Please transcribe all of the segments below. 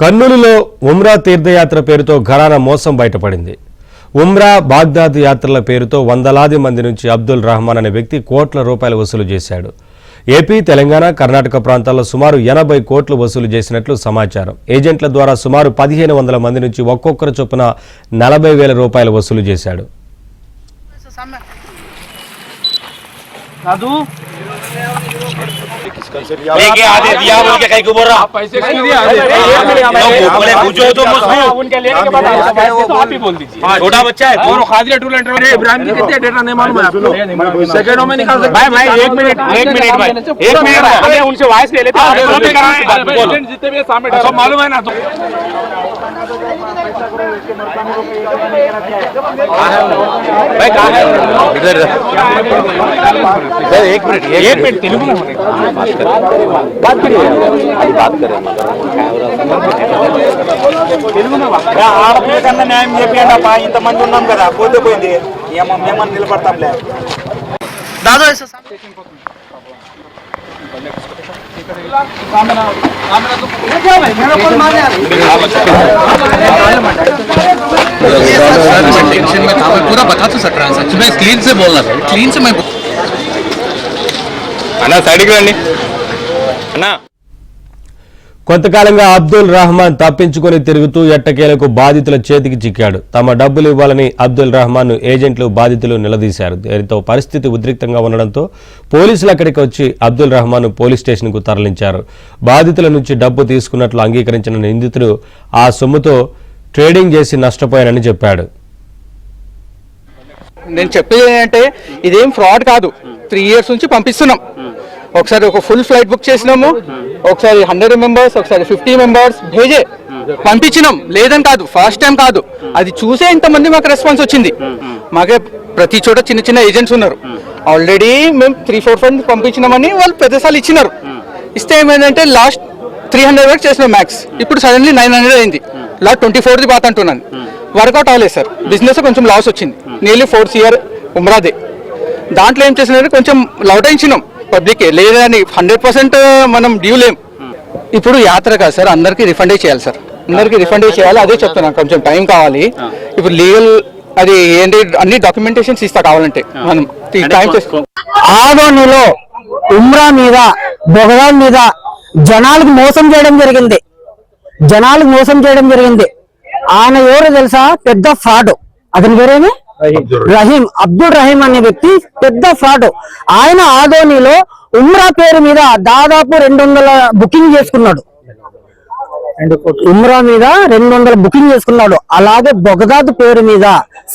కర్నూలులో ఉమ్రా తీర్థయాత్ర పేరుతో ఘరానా మోసం బయటపడింది. ఉమ్రా బాగ్దాద్ యాత్రల పేరుతో వందలాది మంది నుంచి అబ్దుల్ రహమాన్ అనే వ్యక్తి కోట్ల రూపాయలు వసూలు చేశాడు. ఏపీ, తెలంగాణ, కర్ణాటక ప్రాంతాల్లో సుమారు 80 కోట్లు వసూలు చేసినట్లు సమాచారం. ఏజెంట్ల ద్వారా సుమారు 1500 మంది నుంచి ఒక్కొక్కరు చొప్పున 40,000 రూపాయలు వసూలు చేశాడు. लेके आधे दिया बोल के कहीं को बोल रहा पैसे क्यों दिया बोले पूछो तो उनके लेने के बाद तो आप ही बोल दीजिए छोटा बच्चा है और खादिया टूल एंटर इब्राहिम जी कितने डेटा नहीं मालूम है आपको सेकंडों में निकाल सकते भाई 1 मिनट भाई 1 मिनट हमें उनसे वॉइस ले लेते हैं जितने भी सामने सब मालूम है ना तो भाई कहां है इधर सर 1 मिनट तेलुगु में बात करिए बात करें ఆడపిల్ల కన్నా న్యాయం చెప్పండి అప్ప ఇంతమంది ఉన్నాం కదా పోతే పోయింది మేమని నిలబడతాంలే దాదా टेंशन में था मैं पूरा बता तो सक रहा हूँ सच में क्लीन से बोलना था क्लीन से मैं అన్నా సైడ్కి రండి అన్నా. కొంతకాలంగా అబ్దుల్ రహమాన్ తప్పించుకొని తిరుగుతూ ఎట్టకేలకు బాధితుల చేతికి చిక్కాడు. తమ డబ్బులు ఇవ్వాలని అబ్దుల్ రహమాన్ ఏజెంట్లు బాధితులు నిలదీశారు. దీంతో పరిస్థితి ఉద్రిక్తంగా ఉండడంతో పోలీసులు అక్కడికి వచ్చి అబ్దుల్ రహమాన్ పోలీస్ స్టేషన్కు తరలించారు. బాధితుల నుంచి డబ్బు తీసుకున్నట్లు అంగీకరించిన నిందితుడు ఆ సొమ్ముతో ట్రేడింగ్ చేసి నష్టపోయానని చెప్పాడు. నేను చెప్పేది ఏంటంటే ఇదేం ఫ్రాడ్ కాదు. 3 years నుంచి పంపిస్తున్నాం. ఒకసారి ఒక ఫుల్ ఫ్లైట్ బుక్ చేసినాము, ఒకసారి 100 మెంబర్స్, ఒకసారి 50 మెంబర్స్ భేజే పంపించినాం. లేదని కాదు, ఫస్ట్ టైం కాదు. అది చూసే ఇంతమంది మాకు రెస్పాన్స్ వచ్చింది. మాకే ప్రతి చోట చిన్న చిన్న ఏజెంట్స్ ఉన్నారు. ఆల్రెడీ మేము 3-4 ఫండ్స్ పంపించినామని వాళ్ళు పెద్దసార్లు ఇచ్చినారు. ఇస్తే ఏమైందంటే లాస్ట్ 300 వరకు చేసినాం మ్యాక్స్. ఇప్పుడు సడన్లీ 900 అయింది. లాస్ట్ 24ది బాత్ అంటున్నాను. వర్కౌట్ అవ్వలేదు సార్. బిజినెస్ కొంచెం లాస్ వచ్చింది. Nearly 4 CR ఉమ్రాదే. దాంట్లో ఏం చేసినారు, కొంచెం లౌటాయించినాం పబ్లిక్. లేదని 100% మనం డ్యూ లేం. ఇప్పుడు యాత్ర కాదు సార్, అందరికీ రిఫండే చేయాలి సార్. అందరికీ రిఫండే చేయాలి. అదే చెప్తున్నాను, కొంచెం టైం కావాలి. ఇప్పుడు లీగల్ అది ఏంటి అన్ని డాక్యుమెంటేషన్స్ ఇస్తా కావాలంటే మనం టైం చేసుకో. ఆదోనిలో ఉమ్రా మీద బొగదాన్ మీద జనాలకు మోసం చేయడం జరిగింది. ఆయన ఎవరు తెలుసా? పెద్ద ఫ్రాడ్. అతని పేరేమి? రహీం, అబ్దుల్ రహీం అనే వ్యక్తి పెద్ద ఫ్రాడ్. ఆయన ఆదోనిలో ఉమ్రా పేరు మీద దాదాపు 200 బుకింగ్ చేసుకున్నాడు. ఉమ్రా మీద 200 బుకింగ్ చేసుకున్నాడు. అలాగే బొగదాద్ పేరు మీద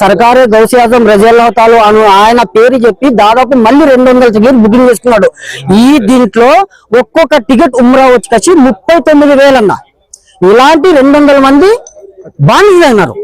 సర్కారే గౌసియాజం రజల్లాతాలు అని ఆయన పేరు చెప్పి దాదాపు మళ్ళీ 200 టికెట్ బుకింగ్ చేసుకున్నాడు. ఈ దీంట్లో ఒక్కొక్క టికెట్ ఉమ్రా వచ్చి 39,000 అన్న. ఇలాంటి 200 మంది బానిసలు అయినారు.